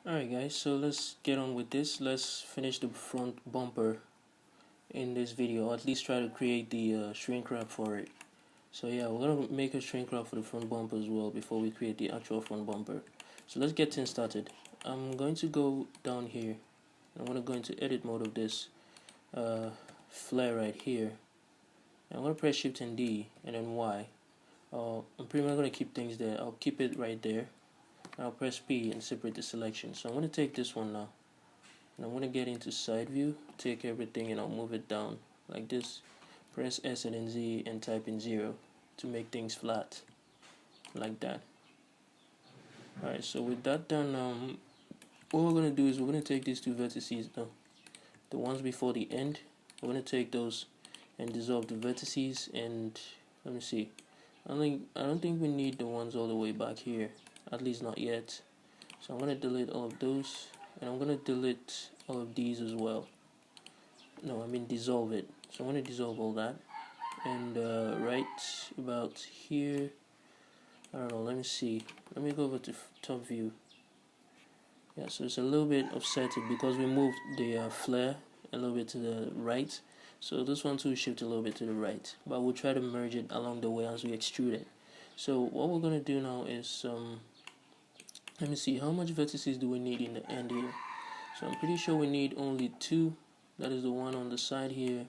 Alright guys, so let's get on with this. Let's finish the front bumper in this video, or at least try to create the shrink wrap for it. So yeah, we're gonna make a shrink wrap for the front bumper as well before we create the actual front bumper. So let's get things started. I'm going to go down here. I'm gonna go into edit mode of this flare right here. I'm gonna press Shift and D and then Y. I'm pretty much gonna keep things there. I'll keep it right there. I'll press P and separate the selection. So I'm going to take this one now, and I'm going to get into side view, take everything and I'll move it down like this. Press S and then Z and type in 0 to make things flat, like that. Alright, so with that done, what we're going to do is we're going to take these two vertices now, the ones before the end. We're going to take those and dissolve the vertices, and let me see. I don't think we need the ones all the way back here. At least not yet. So I'm going to delete all of those, and I'm going to delete all of these as well. No, I mean dissolve it. So I'm going to dissolve all that, and right about here, I don't know, let me see. Let me go over to top view. Yeah, so it's a little bit offsetted because we moved the flare a little bit to the right. So this one too shift a little bit to the right, but we'll try to merge it along the way as we extrude it. So what we're going to do now is let me see, how much vertices do we need in the end here? So I'm pretty sure we need only 2. That is the one on the side here,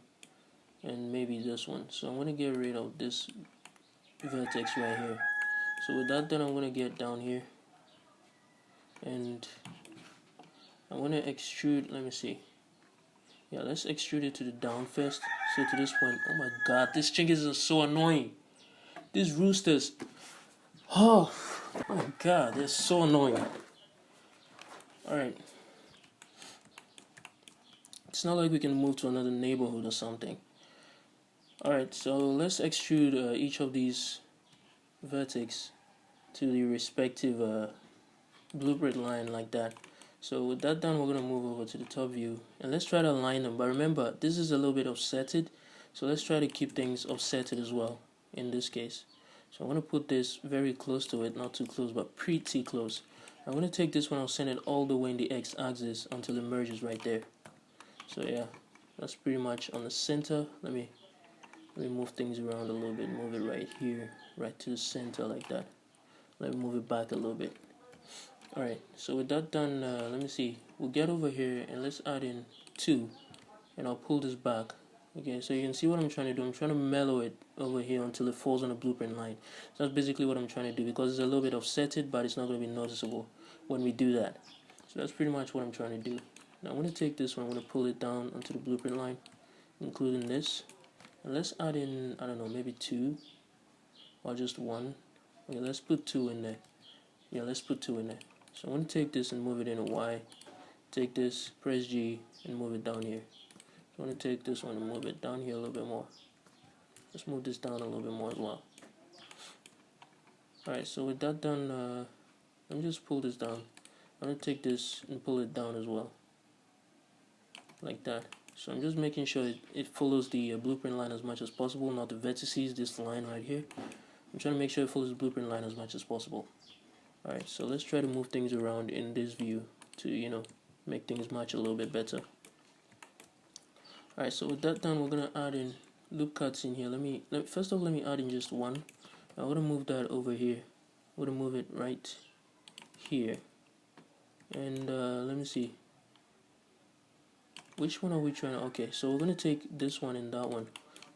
and maybe this one. So I'm going to get rid of this vertex right here. So with that done, I'm going to get down here, and I'm going to extrude, let me see. Yeah, let's extrude it to the down first. So to this point, oh my god, these chickens are so annoying. These roosters, oh my god, they're so annoying. Alright. It's not like we can move to another neighborhood or something. Alright, so let's extrude each of these vertex to the respective blueprint line like that. So with that done, we're going to move over to the top view, and let's try to align them. But remember, this is a little bit offsetted, so let's try to keep things offsetted as well in this case. So I'm going to put this very close to it, not too close, but pretty close. I'm going to take this one, I'll send it all the way in the x-axis until it merges right there. So yeah, that's pretty much on the center. Let me move things around a little bit. Move it right here, right to the center like that. Let me move it back a little bit. Alright, so with that done, let me see. We'll get over here and let's add in 2, and I'll pull this back. Okay, so you can see what I'm trying to do. I'm trying to mellow it over here until it falls on the blueprint line. So that's basically what I'm trying to do, because it's a little bit offsetted, but it's not going to be noticeable when we do that. So that's pretty much what I'm trying to do. Now I'm going to take this one, I'm going to pull it down onto the blueprint line, including this. And let's add in, I don't know, maybe 2 or just 1. Okay, let's put 2 in there. Yeah, let's put 2 in there. So I'm going to take this and move it in a Y. Take this, press G, and move it down here. So I'm going to take this one and move it down here a little bit more. Let's move this down a little bit more as well. Alright, so with that done, let me just pull this down. I'm going to take this and pull it down as well, like that. So I'm just making sure it follows the blueprint line as much as possible, not the vertices, this line right here. I'm trying to make sure it follows the blueprint line as much as possible. Alright, so let's try to move things around in this view to, you know, make things match a little bit better. Alright, so with that done, we're going to add in loop cuts in here. First of all, let me add in just 1. I'm going to move that over here. I'm going to move it right here. And let me see. Which one are we trying to... Okay, so we're going to take this one and that one.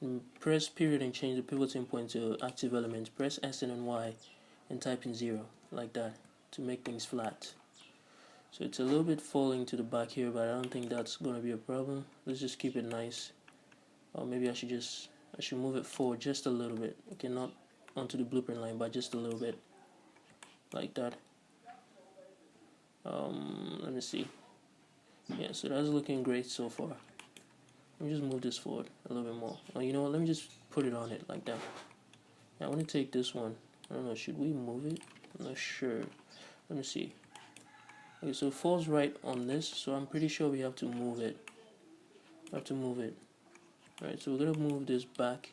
And press period and change the pivoting point to active element. Press S and then Y and type in 0, like that, to make things flat. So it's a little bit falling to the back here, but I don't think that's going to be a problem. Let's just keep it nice. Or maybe I should move it forward just a little bit. Okay, not onto the blueprint line, but just a little bit, like that. Let me see. Yeah, so that's looking great so far. Let me just move this forward a little bit more. Oh, you know what? Let me just put it on it like that. Now I want to take this one. I don't know, should we move it? I'm not sure. Let me see. Okay, so it falls right on this, so I'm pretty sure we have to move it. Alright, so we're going to move this back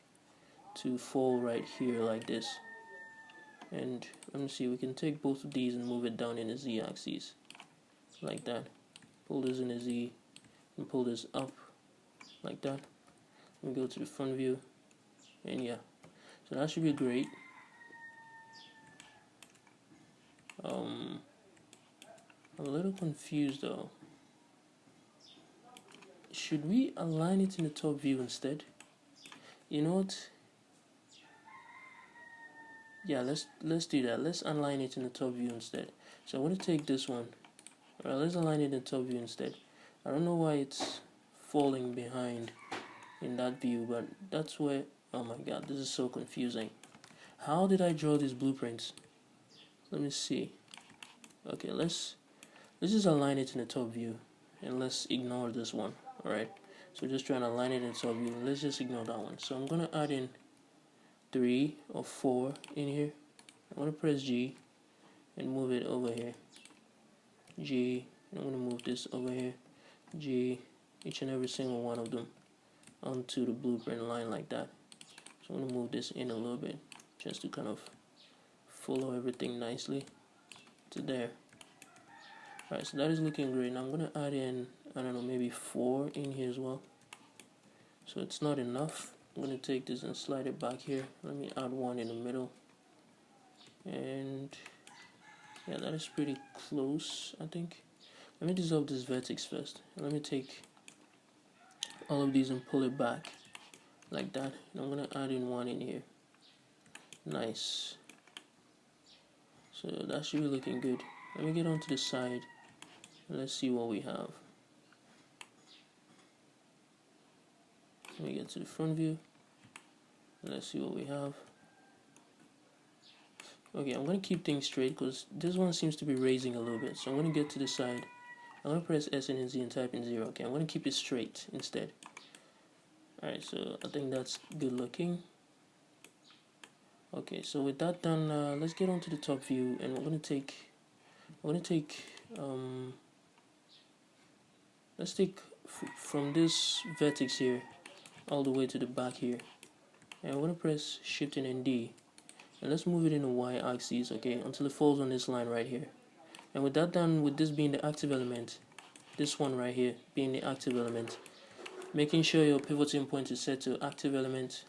to fall right here like this. And let me see, we can take both of these and move it down in the z-axis. like that. Pull this in a Z and pull this up like that. We go to the front view, and yeah, so that should be great. I'm a little confused though. Should we align it in the top view instead? You know what? Yeah, let's do that. Let's align it in the top view instead. So I want to take this one. Alright, let's align it in the top view instead. I don't know why it's falling behind in that view, but that's where, oh my god, this is so confusing. How did I draw these blueprints? Let me see. Okay, let's just align it in the top view, and let's ignore this one. Alright, so just trying to align it in the top view. Let's just ignore that one. So I'm gonna add in 3 or 4 in here. I'm gonna press G and move it over here. G, and I'm gonna move this over here. G, each and every single one of them onto the blueprint line like that. So I'm gonna move this in a little bit just to kind of follow everything nicely to there. Alright, so that is looking great. Now I'm gonna add in, I don't know, maybe 4 in here as well. So it's not enough. I'm gonna take this and slide it back here. Let me add 1 in the middle. And yeah, that is pretty close, I think. Let me dissolve this vertex first. Let me take all of these and pull it back like that. And I'm gonna add in 1 in here. Nice. So that should be looking good. Let me get onto the side. Let's see what we have. Let me get to the front view. Let's see what we have. Okay, I'm going to keep things straight because this one seems to be raising a little bit. So I'm going to get to the side. I'm going to press S and Z and type in 0. Okay, I'm going to keep it straight instead. Alright, so I think that's good looking. Okay, so with that done, let's get onto the top view, and we're going to take, let's take from this vertex here all the way to the back here, and I'm going to press Shift and D, and let's move it in the Y axis, okay, until it falls on this line right here. And with that done, with this being the active element, this one right here being the active element, making sure your pivoting point is set to active element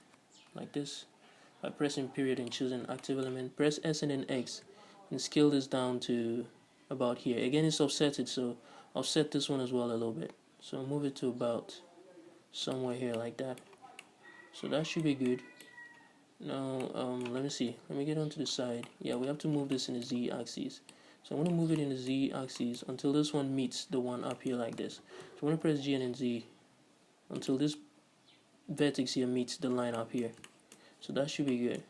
like this by pressing period and choosing active element. Press S and then X and scale this down to about here. Again, it's offsetted, so offset this one as well a little bit. So move it to about somewhere here like that. So that should be good. Now let me see, let me get onto the side. Yeah, we have to move this in the Z axis. So I'm going to move it in the Z axis until this one meets the one up here like this. So I'm going to press G and then Z until this vertex here meets the line up here. So that should be good.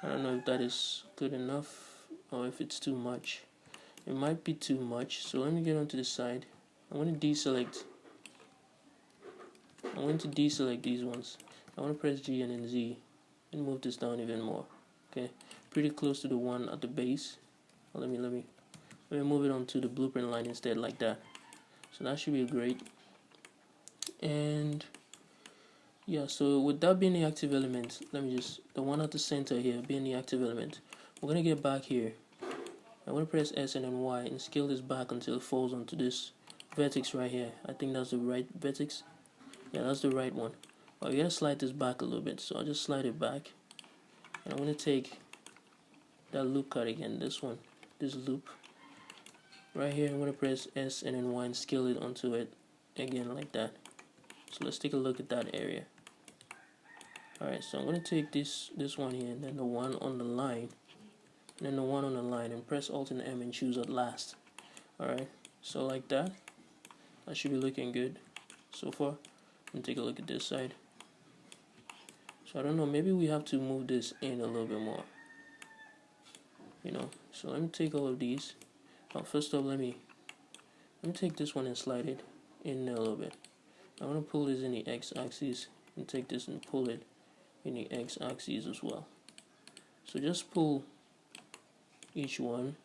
I don't know if that is good enough or if it's too much. It might be too much, so let me get onto the side. I'm going to deselect these ones. I want to press G and then Z and move this down even more. Okay, pretty close to the one at the base. Let me move it onto the blueprint line instead like that. So that should be great. And yeah, so with that being the active element, the one at the center here being the active element, we're going to get back here. I'm going to press S and then Y and scale this back until it falls onto this vertex right here. I think that's the right vertex. Yeah, that's the right one. But we got to slide this back a little bit, so I'll just slide it back. And I'm going to take that loop cut again, this loop. Right here, I'm going to press S and then Y and scale it onto it again like that. So let's take a look at that area. Alright, so I'm going to take this one here, and then the one on the line, and then the one on the line, and press Alt and M and choose at last. Alright, so like that. That should be looking good so far. And take a look at this side. So I don't know, maybe we have to move this in a little bit more. You know, so let me take all of these. First off, let me take this one and slide it in a little bit. I want to pull this in the X axis and take this and pull it in the X axis as well. So just pull each one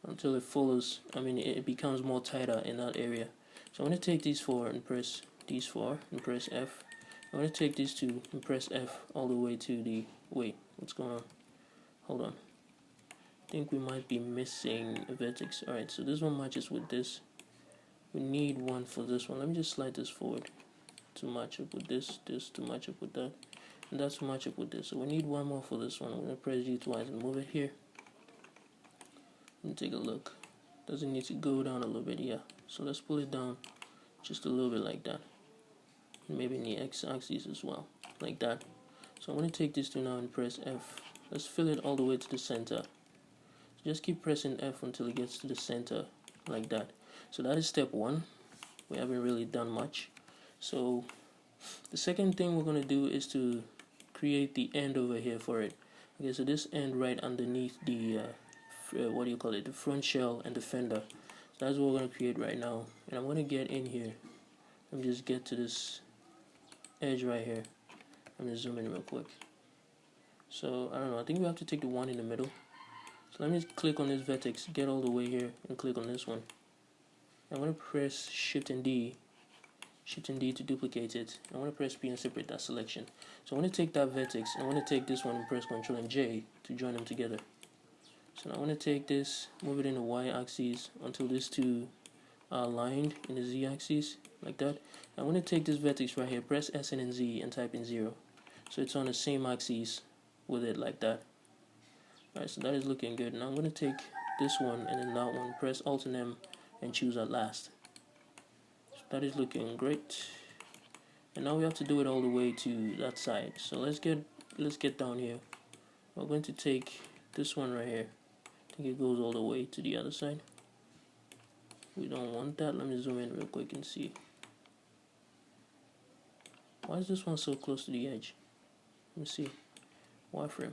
until it follows, it becomes more tighter in that area. So I'm going to take these 4 and press these 4 and press F. I'm going to take these 2 and press F all the way to the, wait, what's going on? Hold on. think we might be missing a vertex. Alright, so this one matches with this. We need one for this one. Let me just slide this forward to match up with this to match up with that, and that's to match up with this. So we need one more for this one. I'm going to press G twice and move it here. And take a look. Does it need to go down a little bit? Yeah. So let's pull it down just a little bit like that. And maybe in the x-axis as well, like that. So I'm going to take this to now and press F. Let's fill it all the way to the center. So just keep pressing F until it gets to the center, like that. So that is step one. We haven't really done much. So the second thing we're going to do is to create the end over here for it. Okay, so this end right underneath the what do you call it, the front shell and the fender. So that's what we're going to create right now. And I'm going to get in here. Let me just get to this edge right here. I'm going to zoom in real quick. So I don't know, I think we have to take the one in the middle. So let me click on this vertex, get all the way here, and click on this one. I'm going to press Shift and D to duplicate it. I'm going to press P and separate that selection. So I'm going to take that vertex, I'm going to take this one and press Ctrl and J to join them together. So now I'm going to take this, move it in the y-axis until these two are aligned in the z-axis, like that. I'm going to take this vertex right here, press S and Z and type in 0. So it's on the same axis with it, like that. Alright, so that is looking good. Now I'm going to take this one and then that one, press Alt and M and choose at last. So that is looking great. And now we have to do it all the way to that side. So let's get down here. We're going to take this one right here. I think it goes all the way to the other side. We don't want that. Let me zoom in real quick and see. Why is this one so close to the edge? Let me see. Wireframe.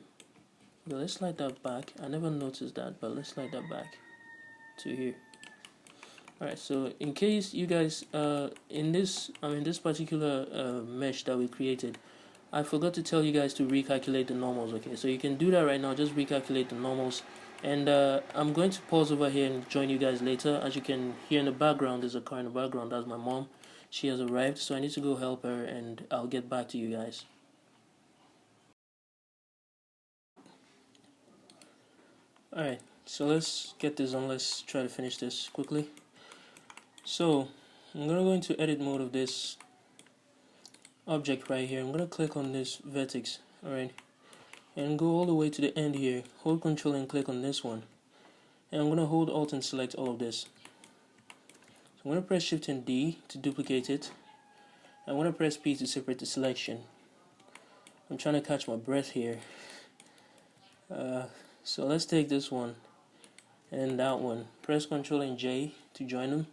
Okay, let's slide that back. I never noticed that, but let's slide that back to here. Alright, so in case you guys in this particular mesh that we created, I forgot to tell you guys to recalculate the normals. Okay, so you can do that right now. Just recalculate the normals, and I'm going to pause over here and join you guys later. As you can hear in the background, there's a car in the background. That's my mom. She has arrived, so I need to go help her, and I'll get back to you guys. Alright, so let's get this on. Let's try to finish this quickly. So I'm gonna go into edit mode of this object right here. I'm gonna click on this vertex, alright, and go all the way to the end here. Hold Control and click on this one, and I'm gonna hold Alt and select all of this. So I'm gonna press Shift and D to duplicate it. I'm gonna press P to separate the selection. I'm trying to catch my breath here. So let's take this one and that one. Press Ctrl and J to join them.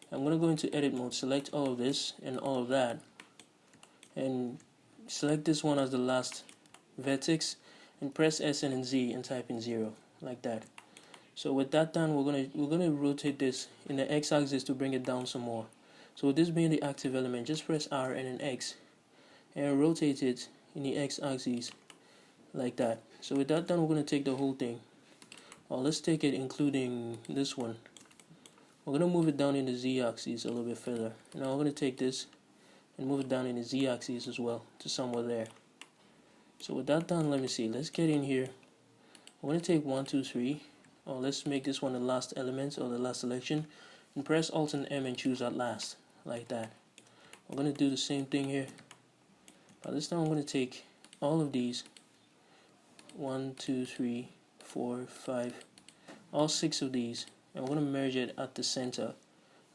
I'm going to go into edit mode, select all of this and all of that, and select this one as the last vertex, and press S and Z and type in 0, like that. So with that done, we're gonna rotate this in the x-axis to bring it down some more. So with this being the active element, just press R and an X and rotate it in the x-axis, like that. So with that done, we're going to take the whole thing. Well, let's take it including this one. We're going to move it down in the z-axis a little bit further. Now we're going to take this and move it down in the z-axis as well to somewhere there. So with that done, let me see. Let's get in here. I'm going to take 1, 2, 3. Or let's make this one the last element or the last selection. And press Alt and M and choose at last, like that. We're going to do the same thing here. But this time I'm going to take all of these. 1, 2, 3, 4, 5, all 6 of these, and we're going to merge it at the center,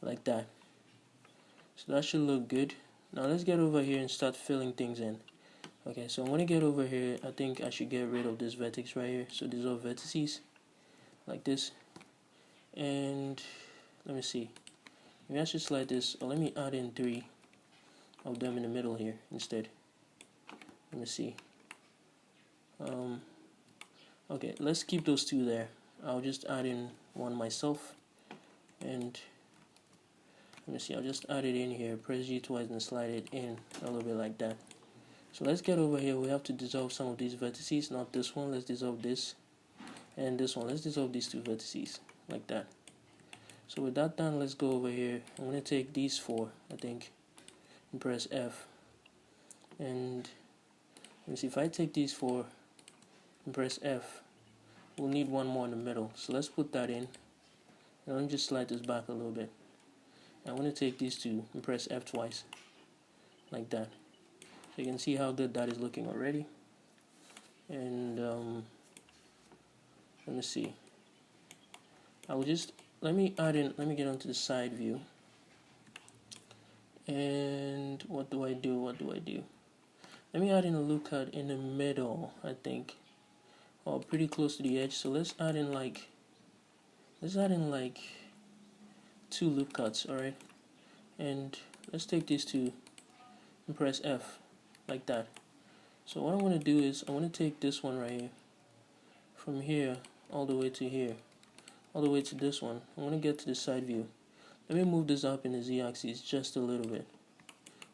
like that. So that should look good. Now let's get over here and start filling things in. Okay, so I'm going to get over here. I think I should get rid of this vertex right here. So these are vertices, like this. And let me see. Maybe I should slide this, or let me add in 3 of them in the middle here instead. Let me see. Okay, let's keep those 2 there. I'll just add in one myself, and let me see, I'll just add it in here, press G twice and slide it in a little bit like that. So let's get over here. We have to dissolve some of these vertices, not this one. Let's dissolve this and this one. Let's dissolve these 2 vertices, like that. So with that done, let's go over here. I'm going to take these 4, I think, and press F. And let me see, if I take these 4 and press F, we'll need one more in the middle. So let's put that in. And let me just slide this back a little bit. I want to take these two and press F twice, like that. So you can see how good that is looking already. And let me see. I will just let me get onto the side view. And what do I do? Let me add in a loop cut in the middle, I think, or pretty close to the edge. So let's add in like 2 loop cuts, all right? And let's take these two and press F, like that. So what I'm going to do is I want to take this one right here, from here all the way to here, all the way to this one. I'm going to get to the side view. Let me move this up in the z-axis just a little bit,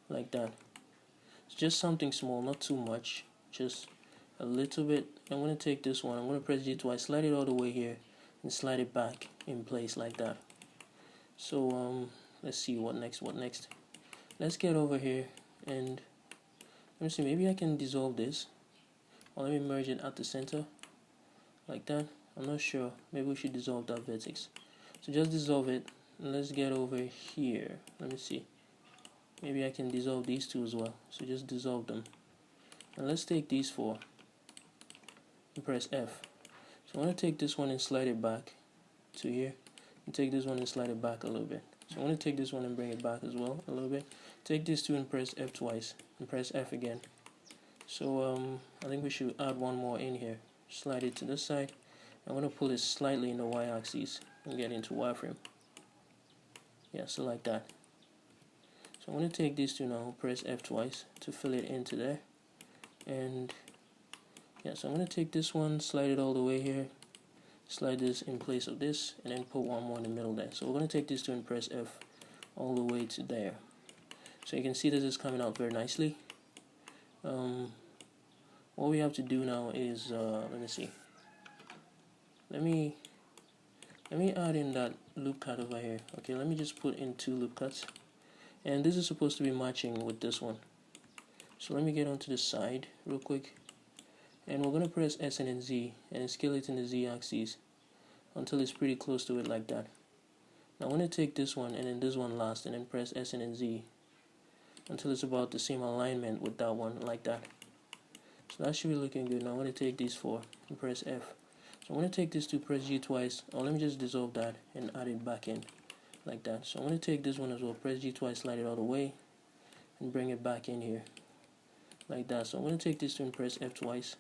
like that. It's just something small, not too much, just a little bit. I'm going to take this one, I'm going to press G twice, slide it all the way here, and slide it back in place like that. So let's see what next. Let's get over here and let me see, maybe I can dissolve this, or let me merge it at the center like that. I'm not sure, maybe we should dissolve that vertex. So just dissolve it, and let's get over here. Let me see, maybe I can dissolve these two as well. So just dissolve them, and let's take these 4 and press F. So I want to take this one and slide it back to here, and take this one and slide it back a little bit. So I want to take this one and bring it back as well a little bit. Take these two and press F twice, and press F again. So I think we should add one more in here. Slide it to this side. I'm going to pull it slightly in the y-axis and get into wireframe. Yeah, so like that. So I'm going to take these two now, press F twice to fill it into there. And yeah, so I'm going to take this one, slide it all the way here, slide this in place of this, and then put one more in the middle there. So we're going to take these two and press F all the way to there. So you can see this is coming out very nicely. What we have to do now is let me see. Let me add in that loop cut over here. Okay, let me just put in 2 loop cuts, and this is supposed to be matching with this one. So let me get onto the side real quick, and we're gonna press S and then Z and scale it in the Z axis until it's pretty close to it like that. Now I want to take this one and then this one last, and then press S and then Z until it's about the same alignment with that one, like that. So that should be looking good. Now I'm going to take these 4 and press F. So I'm going to take this 2, press G twice, or let me just dissolve that and add it back in, like that. So I'm going to take this one as well, press G twice, slide it all the way, and bring it back in here, like that. So I'm going to take this 2 and press F twice,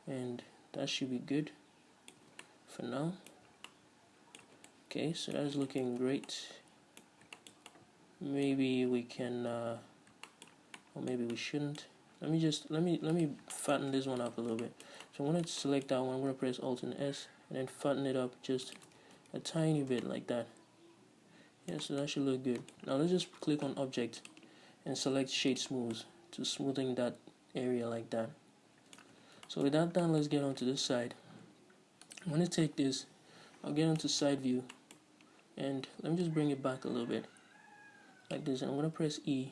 and that should be good for now. Okay, so that is looking great. Maybe we can, or maybe we shouldn't. Let me fatten this one up a little bit. So I'm going to select that one. I'm going to press Alt and S, and then fatten it up just a tiny bit like that. Yeah, so that should look good. Now let's just click on Object and select Shade Smooth to smoothing that area like that. So with that done, let's get onto this side. I'm going to take this. I'll get onto side view, and let me just bring it back a little bit like this, and I'm going to press E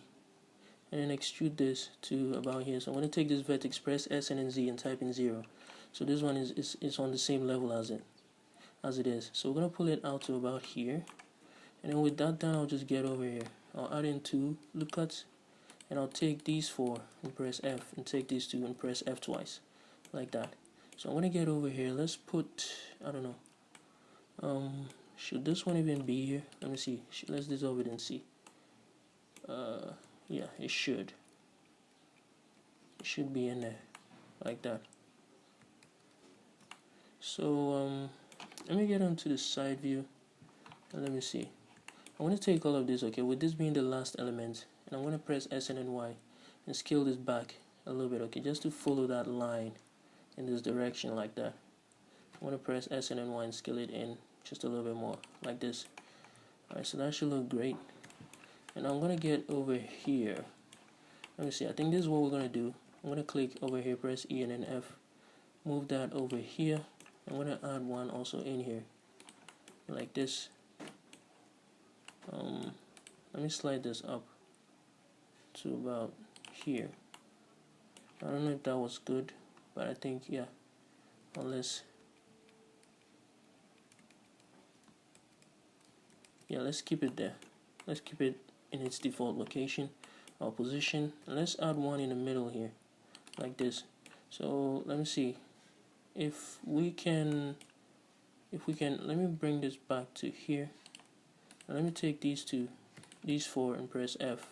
and then extrude this to about here. So I'm going to take this vertex, press S and then Z, and type in 0. So this one is on the same level as it is. So we're going to pull it out to about here, and then with that done, I'll just get over here. I'll add in 2 loop cuts, and I'll take these 4 and press F, and take these 2 and press F twice, like that. So I'm going to get over here. Let's put, I don't know, should this one even be here? Let me see. Let's dissolve it and see. Yeah, it should be in there like that. So let me get onto the side view, and let me see. I want to take all of this, okay, with this being the last element, and I'm going to press S and then Y and scale this back a little bit, okay, just to follow that line in this direction like that. I'm going to press S and then Y and scale it in just a little bit more like this. Alright, so that should look great. And I'm going to get over here. Let me see, I think this is what we're going to do. I'm going to click over here, press E and then F. Move that over here. I'm going to add one also in here, like this. Let me slide this up to about here. I don't know if that was good, but I think, yeah. Unless yeah, let's keep it there. Let's keep it in its default location or position, and let's add one in the middle here like this. So let me see if we can let me bring this back to here, and let me take these four and press F.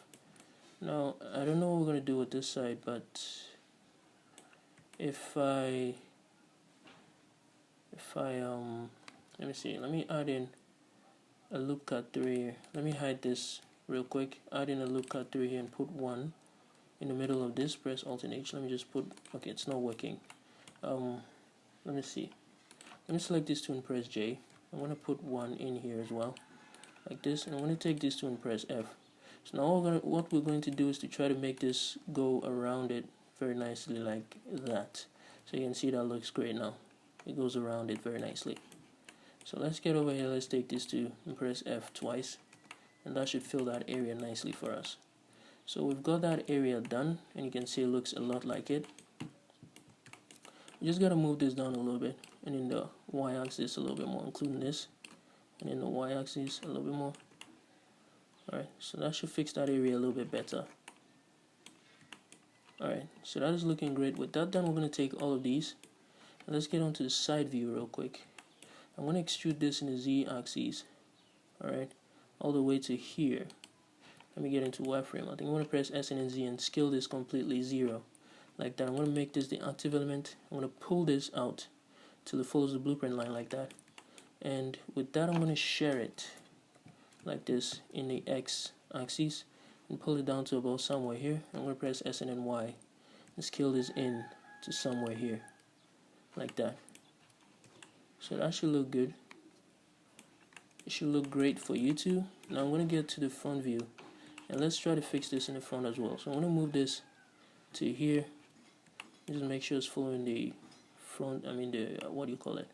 Now I don't know what we're gonna do with this side, but if I let me see, let me add in a loop cut through here. Let me hide this real quick. Add in a loop cut through here and put one in the middle of this. Press Alt and H. Let me just put, okay, it's not working. Let me see. Let me select these two and press J. I'm gonna put one in here as well, like this, and I'm gonna take these two and press F. So now what we're going to do is to try to make this go around it very nicely like that. So you can see that looks great now. It goes around it very nicely. So let's get over here, let's take these two and press F twice, and that should fill that area nicely for us. So we've got that area done, and you can see it looks a lot like it. You just gotta move this down a little bit, and in the y-axis a little bit more, including this, and in the y-axis a little bit more. Alright, so that should fix that area a little bit better. Alright, so that is looking great. With that done, we're going to take all of these, and let's get onto the side view real quick. I'm going to extrude this in the z-axis, alright, all the way to here. Let me get into wireframe. I think I'm going to press S and then Z and scale this completely 0, like that. I'm going to make this the active element. I'm going to pull this out till it follows the blueprint line like that. And with that, I'm going to share it like this in the x-axis and pull it down to about somewhere here. I'm going to press S and then Y and scale this in to somewhere here, like that. So that should look good. It should look great for you too. Now I'm going to get to the front view, and let's try to fix this in the front as well. So I'm going to move this to here. Just make sure it's following the front, what do you call it?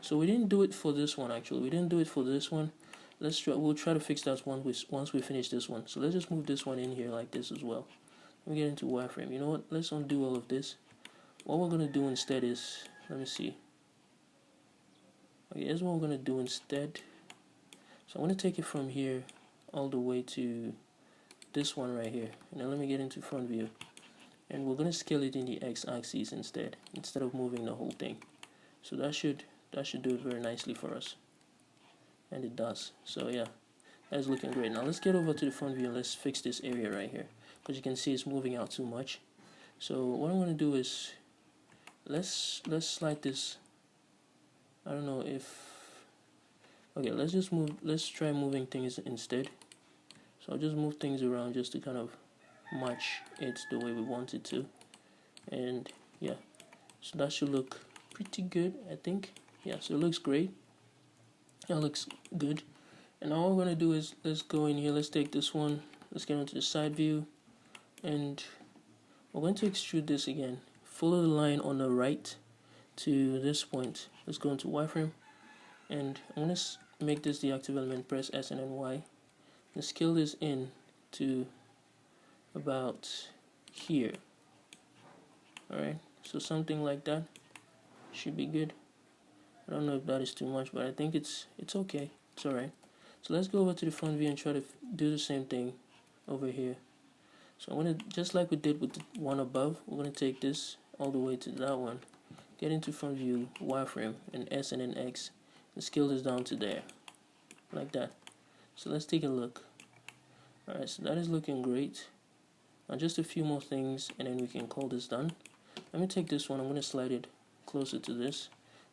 So we didn't do it for this one actually. We didn't do it for this one. We'll try to fix that once we finish this one. So let's just move this one in here like this as well. Let me get into wireframe. You know what? Let's undo all of this. What we're gonna do instead is, let me see. Okay, here's what we're gonna do instead. So I'm gonna take it from here all the way to this one right here. And then let me get into front view. And we're gonna scale it in the x-axis instead of moving the whole thing. So that should do it very nicely for us, and it does. So yeah, that's looking great. Now let's get over to the front view and let's fix this area right here, because you can see it's moving out too much. So what I'm going to do is let's slide this. I don't know if, okay, let's try moving things instead. So I'll just move things around just to kind of match it the way we want it to, and yeah, so that should look pretty good, I think. Yeah, so it looks great. That looks good. And now what we're going to do is, let's go in here, let's take this one, let's get onto the side view, and we're going to extrude this again. Follow the line on the right to this point. Let's go into wireframe, and I'm going to make this the active element, press S and then Y, and scale this in to about here. Alright, so something like that should be good. I don't know if that is too much, but I think it's okay. It's alright. So let's go over to the front view and try to do the same thing over here. So I'm going to, just like we did with the one above, we're going to take this all the way to that one, get into front view, wireframe, and S and then X, and scale this down to there, like that. So let's take a look. Alright, so that is looking great. Now just a few more things, and then we can call this done. Let me take this one, I'm going to slide it closer to this.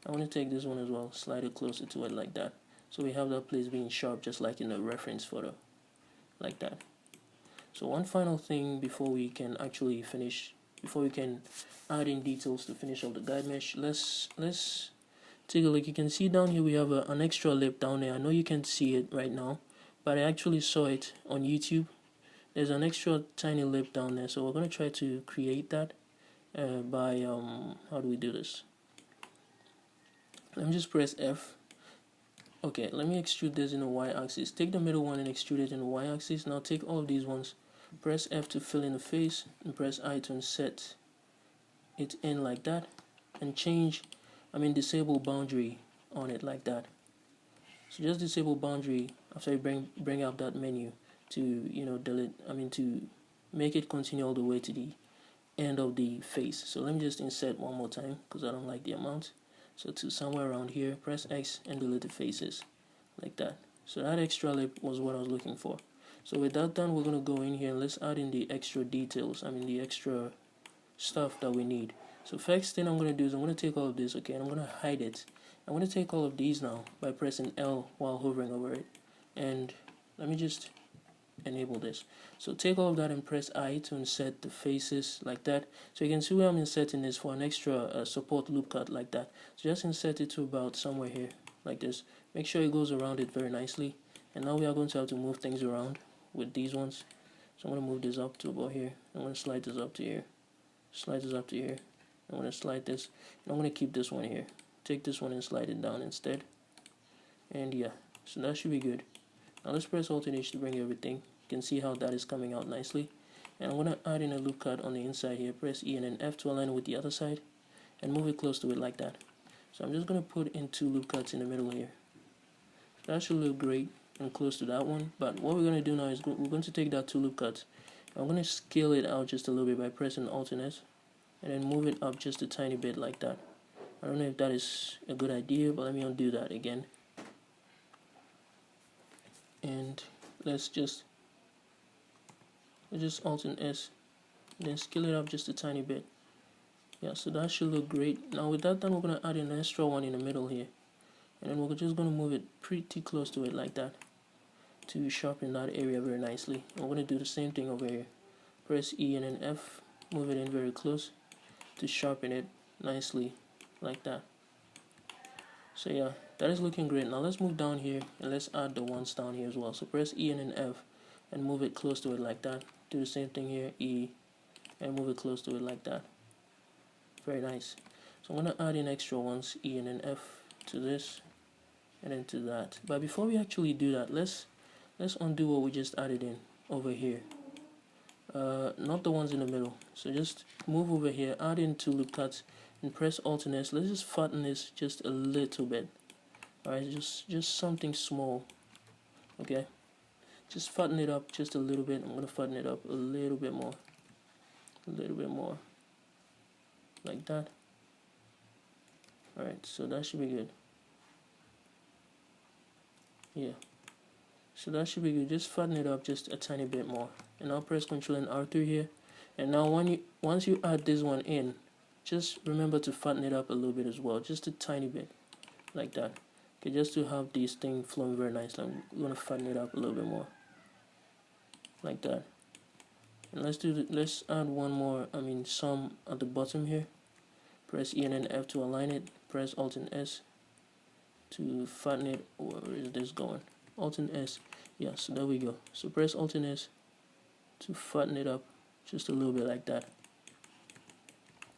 I want to take this one as well, slide it closer to it like that. So we have that place being sharp just like in the reference photo, like that. So one final thing before we can actually finish, before we can add in details to finish up the guide mesh, let's take a look. You can see down here we have an extra lip down there. I know you can't see it right now, but I actually saw it on YouTube. There's an extra tiny lip down there, so we're going to try to create that by, how do we do this? Let me just press F. Okay, let me extrude this in the y-axis. Take the middle one and extrude it in the y-axis. Now take all of these ones, press F to fill in the face, and press I to set it in like that, and disable boundary on it like that. So just disable boundary after you bring up that menu to delete. To make it continue all the way to the end of the face. So let me just insert one more time because I don't like the amount. So to somewhere around here, press X and delete the faces like that. So that extra lip was what I was looking for. So with that done, we're going to go in here and let's add in the extra details. The extra stuff that we need. So first thing I'm going to do is I'm going to take all of this, okay, and I'm going to hide it. I'm going to take all of these now by pressing L while hovering over it. And let me just enable this. So take all of that and press I to insert the faces like that. So you can see where I'm inserting this for an extra support loop cut like that. So just insert it to about somewhere here like this. Make sure it goes around it very nicely. And now we are going to have to move things around with these ones. So I'm going to move this up to about here. I'm going to slide this up to here. Slide this up to here. I'm going to slide this. And I'm going to keep this one here. Take this one and slide it down instead. And yeah, so that should be good. Now let's press Alt and H to bring everything. You can see how that is coming out nicely. And I'm going to add in a loop cut on the inside here. Press E and then F to align it with the other side. And move it close to it like that. So I'm just going to put in 2 loop cuts in the middle here. So that should look great and close to that one. But what we're going to do now is we're going to take that 2 loop cuts. I'm going to scale it out just a little bit by pressing Alt and S. And then move it up just a tiny bit like that. I don't know if that is a good idea, but let me undo that again. And let's just Alt and S, then scale it up just a tiny bit. Yeah, so that should look great. Now with that done, we're going to add an extra one in the middle here. And then we're just going to move it pretty close to it like that to sharpen that area very nicely. I'm going to do the same thing over here. Press E and then F, move it in very close to sharpen it nicely like that. So yeah, that is looking great. Now let's move down here and let's add the ones down here as well. So press E and then F and move it close to it like that. Do the same thing here, E, and move it close to it like that. Very nice. So I'm going to add in extra ones, E and then F to this and then to that. But before we actually do that, let's undo what we just added in over here. Not the ones in the middle. So just move over here, add in 2 loop cuts and press Alt and S. Let's just fatten this just a little bit. Alright, just something small. Okay, just fatten it up just a little bit. I'm going to fatten it up a little bit more. Like that. Alright, so that should be good. Yeah, so that should be good. Just fatten it up just a tiny bit more. And I'll press Ctrl and R through here. And now once you add this one in, just remember to fatten it up a little bit as well, just a tiny bit, like that. Okay, just to have this thing flowing very nicely. I'm going to fatten it up a little bit more, like that. And let's add one more. Some at the bottom here. Press E and then F to align it. Press Alt and S to fatten it. Where is this going? Alt and S. Yeah, so there we go. So press Alt and S to fatten it up just a little bit like that.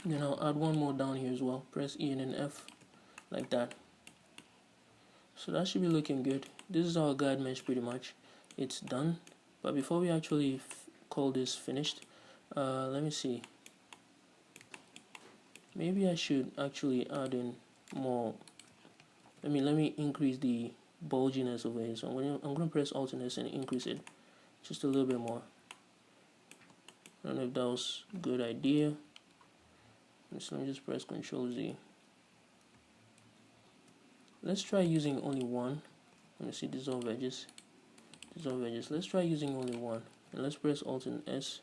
Then I'll add one more down here as well. Press E and then F like that. So that should be looking good. This is our guide mesh pretty much. It's done. But before we actually call this finished, let me see. Maybe I should actually add in more. Let me increase the bulginess over here. So I'm gonna press Alt and S and increase it just a little bit more. I don't know if that was a good idea. So let me just press Ctrl Z. Let's try using only one. Let me see, dissolve edges. Let's try using only one. And let's press Alt and S.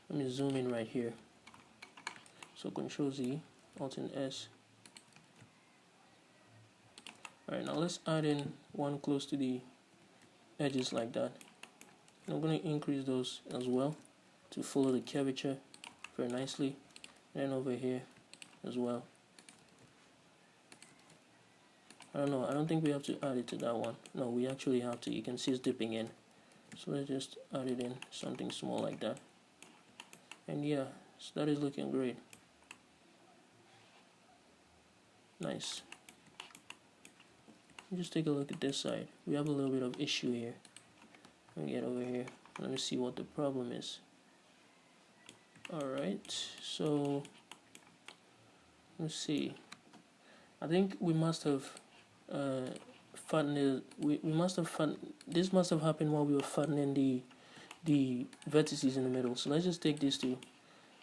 Let me zoom in right here. So Ctrl Z, Alt and S. Alright, now let's add in one close to the edges like that. And I'm going to increase those as well to follow the curvature very nicely. And over here as well. I don't know, I don't think we have to add it to that one. No, we actually have to. You can see it's dipping in. So let's just add it in, something small like that. And yeah, so that is looking great. Nice. Just take a look at this side. We have a little bit of issue here. Let me get over here. Let me see what the problem is. Alright, so let's see. I think we must have fatten it. We must have this must have happened while we were fattening the vertices in the middle. So let's just take these two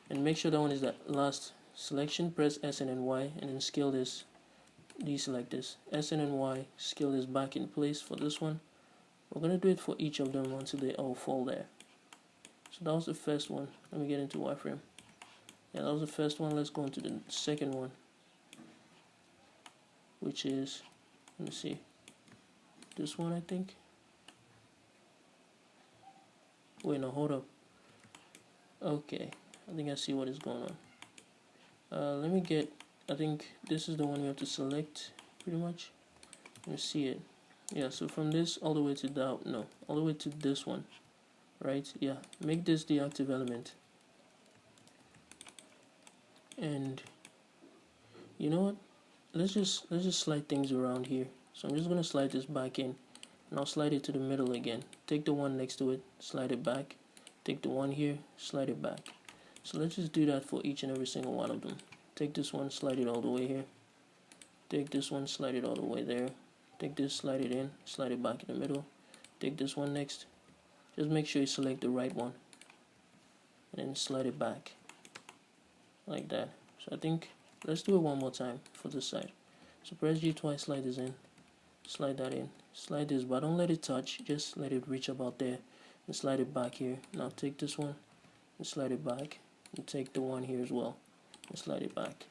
and make sure that one is that last selection. Press S and then Y and then scale this. Deselect this. S and then Y. Scale this back in place for this one. We're gonna do it for each of them until they all fall there. So that was the first one. Let me get into wireframe. Yeah, that was the first one. Let's go into the second one, which is, let me see, this one I think. Wait, no, hold up. Okay, I think I see what is going on. Let me get, I think this is the one we have to select pretty much. Let me see it. Yeah, so from this all the way to that, no, all the way to this one, right? Yeah, make this the active element. And you know what? Let's just slide things around here. So I'm just gonna slide this back in, and I'll slide it to the middle again. Take the one next to it, slide it back. Take the one here, slide it back. So let's just do that for each and every single one of them. Take this one, slide it all the way here. Take this one, slide it all the way there. Take this, slide it in, slide it back in the middle. Take this one next. Just make sure you select the right one, and then slide it back like that. So I think let's do it one more time for this side. So press G twice, slide this in, slide that in, slide this, but don't let it touch, just let it reach about there and slide it back here. Now take this one and slide it back, and take the one here as well and slide it back.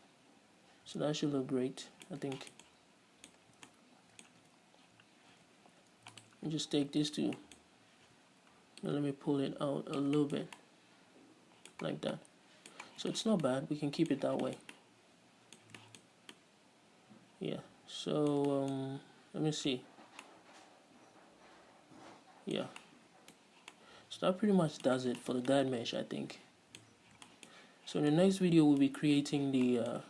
So that should look great, I think. And just take these two. Now let me pull it out a little bit like that. So it's not bad, we can keep it that way. Yeah, so let me see. Yeah, so that pretty much does it for the guide mesh, I think. So in the next video we'll be creating the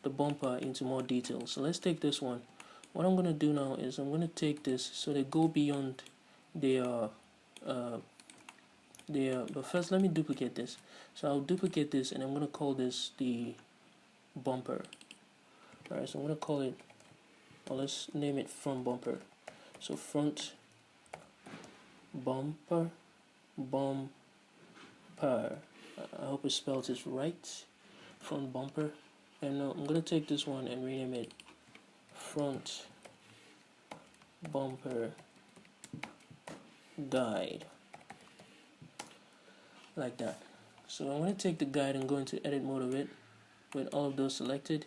bumper into more detail. So let's take this one. What I'm gonna do now is I'm gonna take this so they go beyond their but first let me duplicate this. So I'll duplicate this and I'm gonna call this the bumper. Alright, so I'm gonna call it, or let's name it front bumper. So front bumper. I hope I spelled it right. Front bumper. And I'm gonna take this one and rename it front bumper guide, like that. So I'm going to take the guide and go into edit mode of it with all of those selected.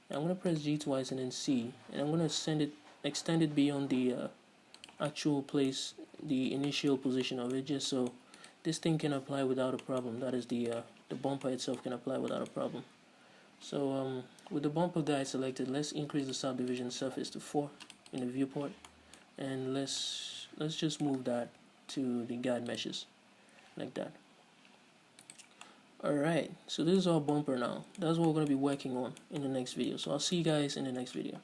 And I'm going to press G twice and then C, and I'm going to extend it beyond the actual place, the initial position of it, just so this thing can apply without a problem. That is the bumper itself can apply without a problem. So with the bumper guide selected, let's increase the subdivision surface to 4 in the viewport, and let's just move that to the guide meshes like that. Alright, so this is our bumper now. That's what we're going to be working on in the next video. So I'll see you guys in the next video.